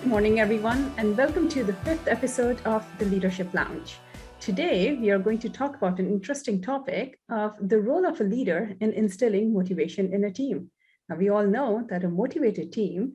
morning, everyone, and welcome to the fifth episode of the Leadership Lounge. Today, we are going to talk about an interesting topic of the role of a leader in instilling motivation in a team. Now, we all know that a motivated team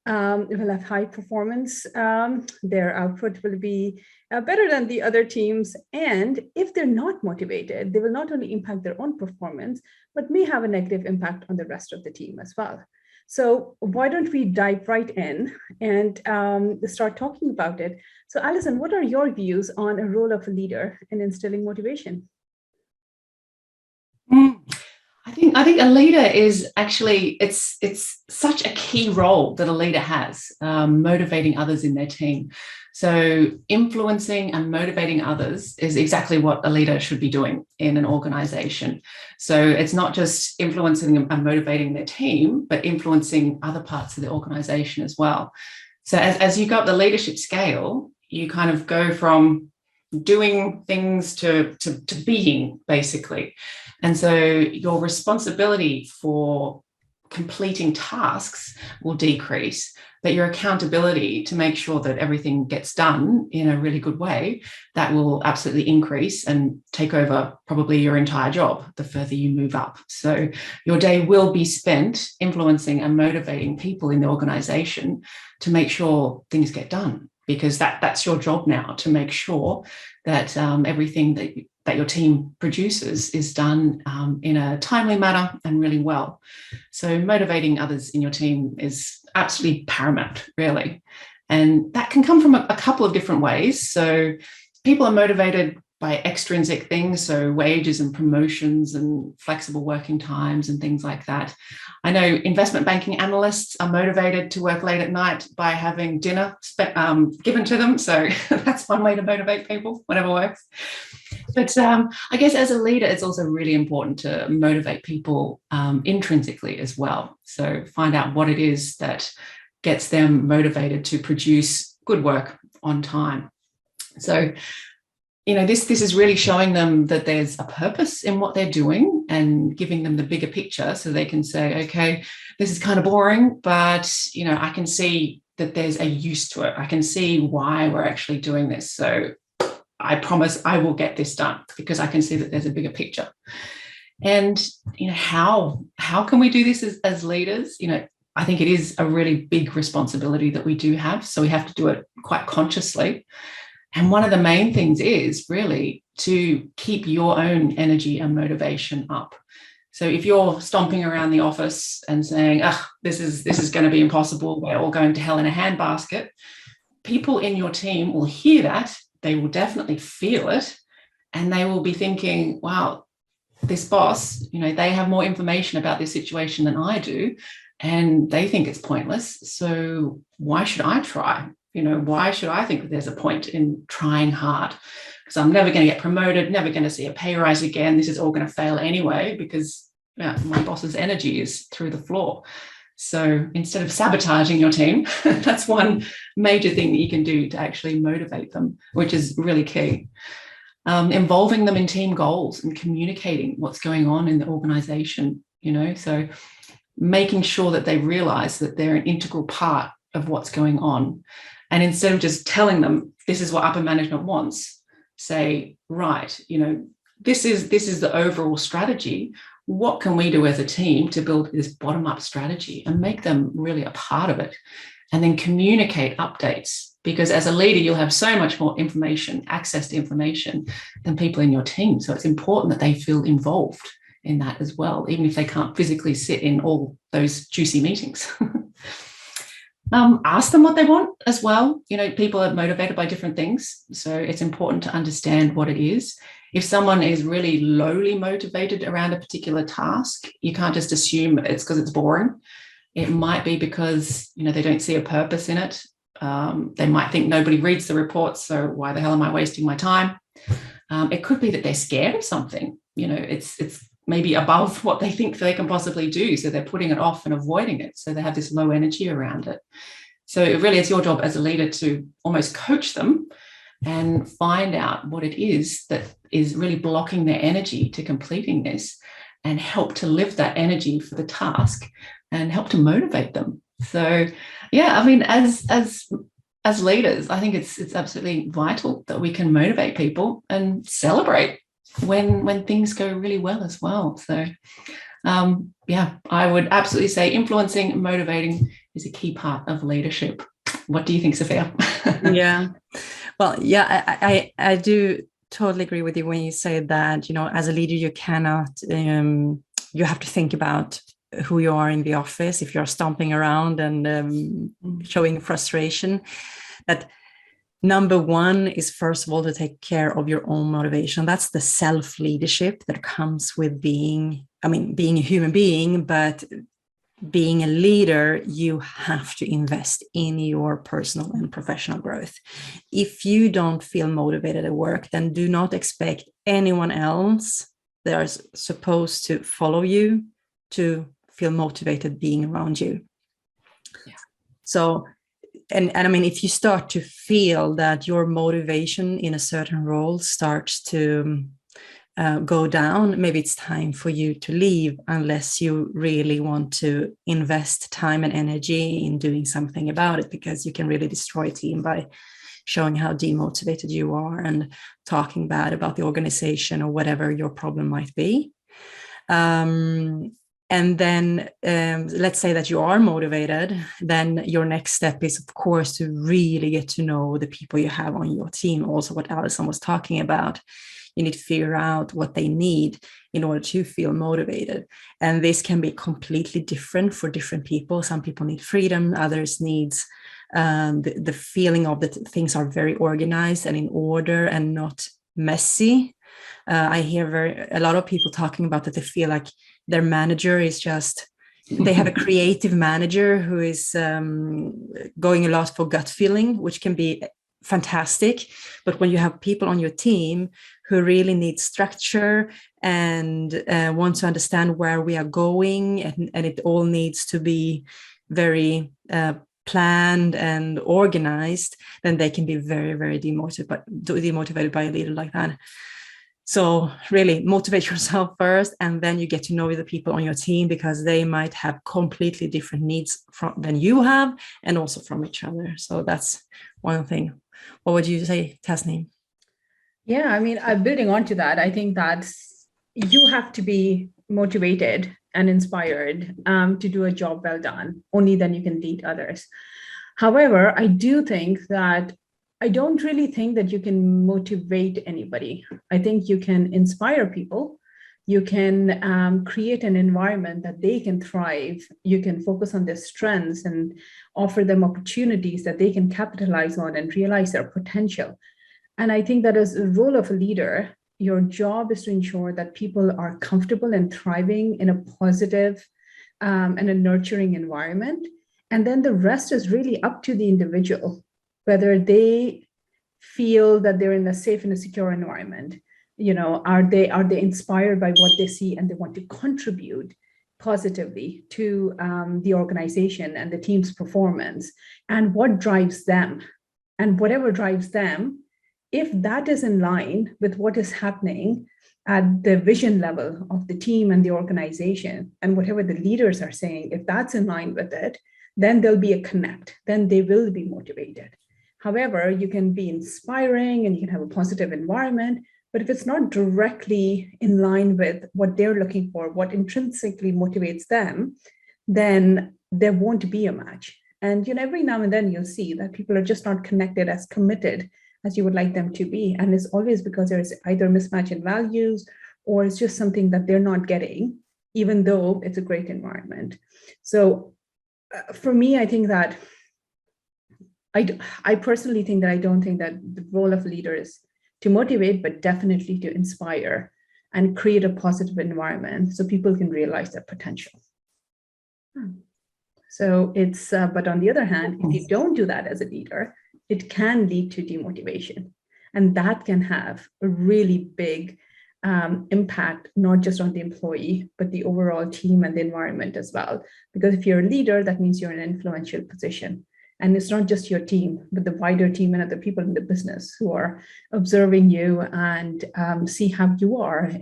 will have high performance. Their output will be better than the other teams. And if they're not motivated, they will not only impact their own performance, but may have a negative impact on the rest of the team as well. So why don't we dive right in and start talking about it? So Alison, what are your views on a role of a leader in instilling motivation? I think a leader is actually, it's such a key role that a leader has, motivating others in their team. So influencing and motivating others is exactly what a leader should be doing in an organization. So it's not just influencing and motivating their team, but influencing other parts of the organization as well. So as you go up the leadership scale, you kind of go from doing things to being, basically. And so your responsibility for completing tasks will decrease, but your accountability to make sure that everything gets done in a really good way, that will absolutely increase and take over probably your entire job the further you move up. So your day will be spent influencing and motivating people in the organization to make sure things get done, because that's your job now, to make sure that everything that your team produces is done in a timely manner and really well. So motivating others in your team is absolutely paramount, really. And that can come from a couple of different ways. So people are motivated by extrinsic things, so wages and promotions and flexible working times and things like that. I know investment banking analysts are motivated to work late at night by having dinner given to them. So that's one way to motivate people, whatever works. But I guess as a leader, it's also really important to motivate people intrinsically as well. So find out what it is that gets them motivated to produce good work on time. So this is really showing them that there's a purpose in what they're doing and giving them the bigger picture, so they can say, okay, this is kind of boring, but I can see that there's a use to it. I can see why we're actually doing this. So I promise I will get this done because I can see that there's a bigger picture. And how can we do this as leaders? I think it is a really big responsibility that we do have. So we have to do it quite consciously. And one of the main things is really to keep your own energy and motivation up. So if you're stomping around the office and saying, this is going to be impossible, we're all going to hell in a handbasket, people in your team will hear that, they will definitely feel it, and they will be thinking, wow, this boss, they have more information about this situation than I do, and they think it's pointless. So why should I try? Why should I think that there's a point in trying hard? Because I'm never going to get promoted, never going to see a pay rise again. This is all going to fail anyway because my boss's energy is through the floor. So instead of sabotaging your team, that's one major thing that you can do to actually motivate them, which is really key. Involving them in team goals and communicating what's going on in the organization, so making sure that they realize that they're an integral part of what's going on. And instead of just telling them, this is what upper management wants, say, right, this is the overall strategy. What can we do as a team to build this bottom-up strategy and make them really a part of it? And then communicate updates, because as a leader, you'll have so much more information, access to information, than people in your team. So it's important that they feel involved in that as well, even if they can't physically sit in all those juicy meetings. Ask them what they want as well. People are motivated by different things. So it's important to understand what it is. If someone is really lowly motivated around a particular task, you can't just assume it's because it's boring. It might be because, they don't see a purpose in it. They might think nobody reads the reports, so why the hell am I wasting my time? It could be that they're scared of something. It's maybe above what they think they can possibly do. So they're putting it off and avoiding it. So they have this low energy around it. So it really is your job as a leader to almost coach them and find out what it is that is really blocking their energy to completing this, and help to lift that energy for the task and help to motivate them. So, yeah, I mean, as as leaders, I think it's absolutely vital that we can motivate people and celebrate when things go really well as well. So yeah, I would absolutely say influencing and motivating is a key part of leadership. What do you think, Sophia? Yeah. Well, yeah, I do totally agree with you when you say that, as a leader, you cannot, you have to think about who you are in the office. If you're stomping around and showing frustration, that number one is, first of all, to take care of your own motivation. That's the self-leadership that comes with being a human being, but being a leader, you have to invest in your personal and professional growth. If you don't feel motivated at work, then do not expect anyone else that is supposed to follow you to feel motivated being around you. Yeah. So, and I mean, if you start to feel that your motivation in a certain role starts to go down, maybe it's time for you to leave, unless you really want to invest time and energy in doing something about it, because you can really destroy a team by showing how demotivated you are and talking bad about the organization or whatever your problem might be. And then let's say that you are motivated, then your next step is, of course, to really get to know the people you have on your team. Also, what Alison was talking about. You need to figure out what they need in order to feel motivated. And this can be completely different for different people. Some people need freedom, others needs the feeling of that things are very organized and in order and not messy. I hear a lot of people talking about that they feel like their manager is just, they have a creative manager who is going a lot for gut feeling, which can be fantastic. But when you have people on your team who really need structure and want to understand where we are going, and it all needs to be very planned and organized, then they can be very, very demotivated by a leader like that. So really motivate yourself first, and then you get to know the people on your team, because they might have completely different needs than you have, and also from each other. So that's one thing. What would you say, Tasneem? Yeah, I mean, I'm building on to that. I think that you have to be motivated and inspired to do a job well done. Only then you can lead others. However, I do think that I don't really think that you can motivate anybody. I think you can inspire people. You can create an environment that they can thrive. You can focus on their strengths and offer them opportunities that they can capitalize on and realize their potential. And I think that as a role of a leader, your job is to ensure that people are comfortable and thriving in a positive and a nurturing environment. And then the rest is really up to the individual, whether they feel that they're in a safe and a secure environment. Are they inspired by what they see and they want to contribute positively to the organization and the team's performance, and what drives them, and whatever drives them, if that is in line with what is happening at the vision level of the team and the organization, and whatever the leaders are saying, if that's in line with it, then there'll be a connect, then they will be motivated. However, you can be inspiring and you can have a positive environment, but if it's not directly in line with what they're looking for, what intrinsically motivates them, then there won't be a match. And every now and then you'll see that people are just not connected, as committed as you would like them to be. And it's always because there's either a mismatch in values, or it's just something that they're not getting, even though it's a great environment. So for me, I think that I personally think that I don't think that the role of a leader is to motivate, but definitely to inspire and create a positive environment so people can realize their potential. So it's, but on the other hand, if you don't do that as a leader, it can lead to demotivation. And that can have a really big impact, not just on the employee, but the overall team and the environment as well. Because if you're a leader, that means you're in an influential position. And it's not just your team, but the wider team and other people in the business who are observing you and see how you are,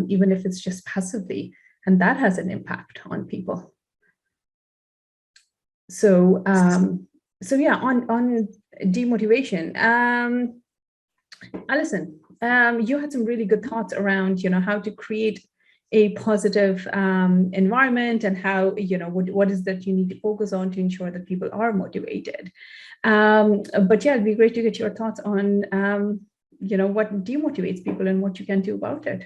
even if it's just passively. And that has an impact on people. So yeah, on demotivation. Alison, you had some really good thoughts around, how to create a positive environment, and how, what is that you need to focus on to ensure that people are motivated. But yeah, it'd be great to get your thoughts on, what demotivates people and what you can do about it.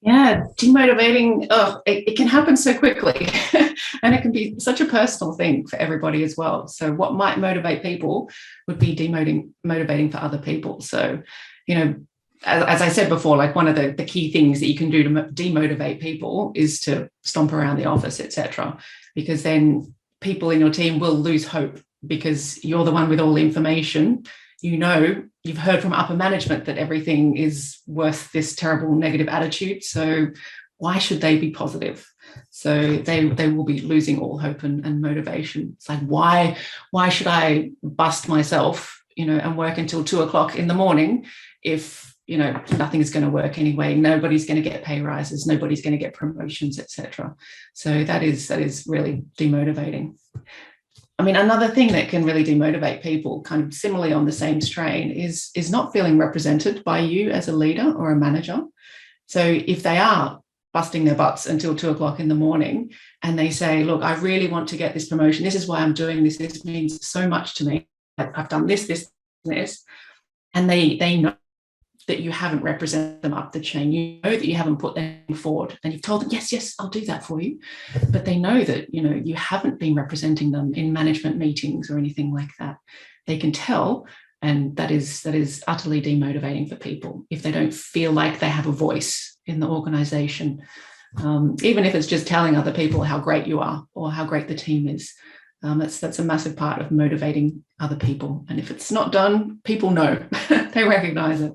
Yeah, demotivating, it can happen so quickly and it can be such a personal thing for everybody as well. So what might motivate people would be motivating for other people. So, as I said before, like one of the key things that you can do to demotivate people is to stomp around the office, etc. Because then people in your team will lose hope because you're the one with all the information. You've heard from upper management that everything is worth this terrible negative attitude. So why should they be positive? So they will be losing all hope and motivation. It's like, why should I bust myself, and work until 2:00 in the morning if, nothing is going to work anyway. Nobody's going to get pay rises. Nobody's going to get promotions, etc. So that is really demotivating. I mean, another thing that can really demotivate people, kind of similarly on the same strain, is not feeling represented by you as a leader or a manager. So if they are busting their butts until 2:00 in the morning and they say, look, I really want to get this promotion. This is why I'm doing this. This means so much to me. I've done this, and they know that you haven't represented them up the chain. You know that you haven't put them forward, and you've told them, yes, I'll do that for you. But they know that, you haven't been representing them in management meetings or anything like that. They can tell, and that is utterly demotivating for people if they don't feel like they have a voice in the organization. Even if it's just telling other people how great you are or how great the team is. That's a massive part of motivating other people. And if it's not done, people know. They recognize it.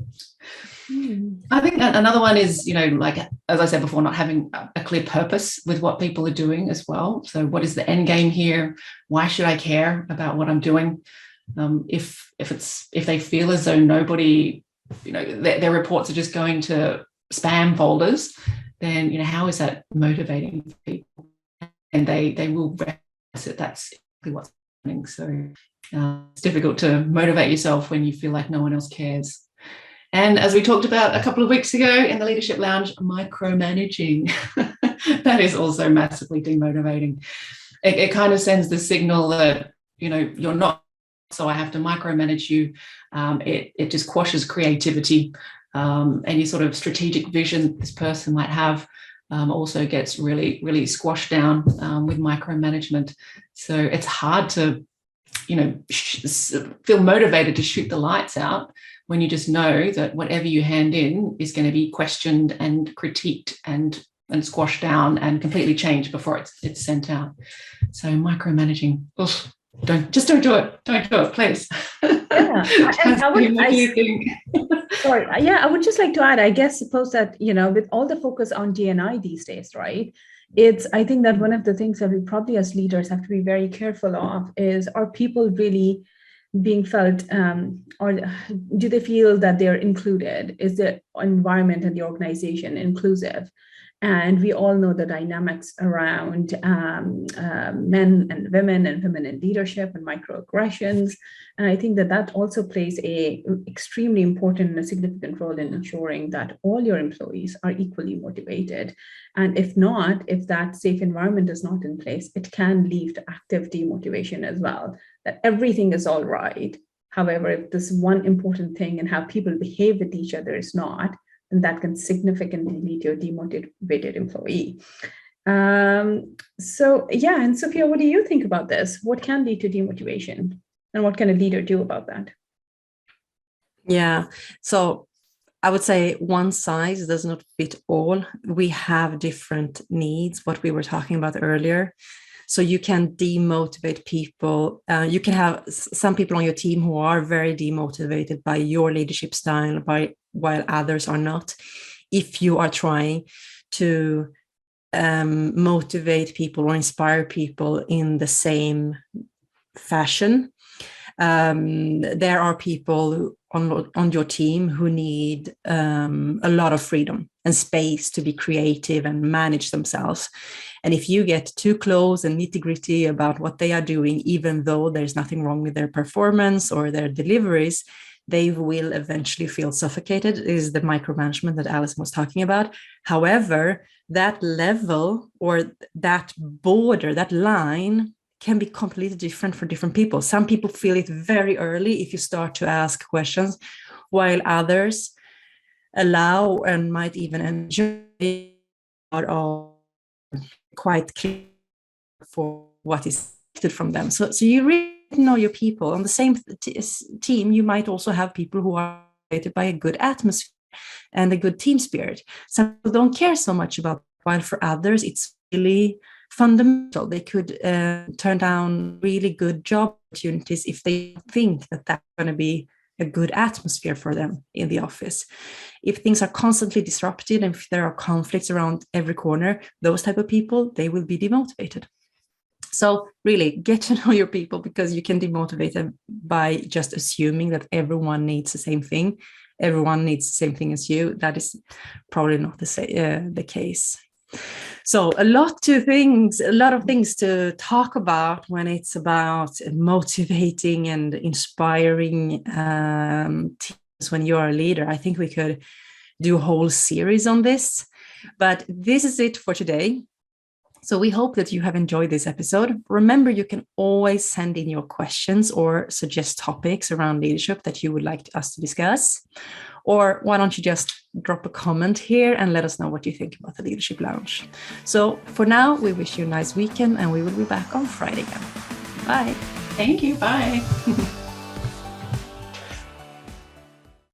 I think another one is, like, as I said before, not having a clear purpose with what people are doing as well. So what is the end game here? Why should I care about what I'm doing? If they feel as though nobody, their reports are just going to spam folders, then, how is that motivating people? And they will recognize that that's exactly what's happening. So it's difficult to motivate yourself when you feel like no one else cares. And as we talked about a couple of weeks ago in the Leadership Lounge, micromanaging, that is also massively demotivating. It kind of sends the signal that, you're not, so I have to micromanage you. It just quashes creativity. Any sort of strategic vision this person might have also gets really, really squashed down with micromanagement. So it's hard to, feel motivated to shoot the lights out when you just know that whatever you hand in is going to be questioned and critiqued and squashed down and completely changed before it's sent out. So micromanaging, don't do it. Don't do it, please. Yeah. What do you think? Sorry. Yeah, I would just like to add, suppose that, with all the focus on D&I these days, right? I think that one of the things that we probably as leaders have to be very careful of is, are people really being felt, or do they feel that they're included? Is the environment and the organization inclusive? And we all know the dynamics around men and women in leadership and microaggressions. And I think that also plays a extremely important and a significant role in ensuring that all your employees are equally motivated. And if that safe environment is not in place, it can lead to active demotivation as well, that everything is all right. However, if this one important thing and how people behave with each other is not, then that can significantly lead to a demotivated employee. So yeah, and Sophia, what do you think about this? What can lead to demotivation, and what can a leader do about that? Yeah, so I would say one size does not fit all. We have different needs, what we were talking about earlier. So you can demotivate people. You can have some people on your team who are very demotivated by your leadership style, while others are not. If you are trying to motivate people or inspire people in the same fashion, there are people on your team who need a lot of freedom and space to be creative and manage themselves. And if you get too close and nitty-gritty about what they are doing, even though there's nothing wrong with their performance or their deliveries, they will eventually feel suffocated, is the micromanagement that Alison was talking about. However, that level or that border, that line, can be completely different for different people. Some people feel it very early if you start to ask questions, while others allow and might even enjoy or quite clear for what is expected from them. So you really know your people. On the same team, you might also have people who are created by a good atmosphere and a good team spirit. Some people don't care so much about, while for others, it's really fundamental. They could turn down really good job opportunities if they think that that's going to be a good atmosphere for them in the office. If things are constantly disrupted and if there are conflicts around every corner, those type of people, they will be demotivated. So really get to know your people, because you can demotivate them by just assuming that everyone needs the same thing. Everyone needs the same thing as you. That is probably not the case. So a lot of things to talk about when it's about motivating and inspiring teams when you're a leader. I think we could do a whole series on this, but this is it for today. So we hope that you have enjoyed this episode. Remember, you can always send in your questions or suggest topics around leadership that you would like us to discuss. Or why don't you just drop a comment here and let us know what you think about the Leadership Lounge. So for now, we wish you a nice weekend, and we will be back on Friday again. Bye. Thank you. Bye.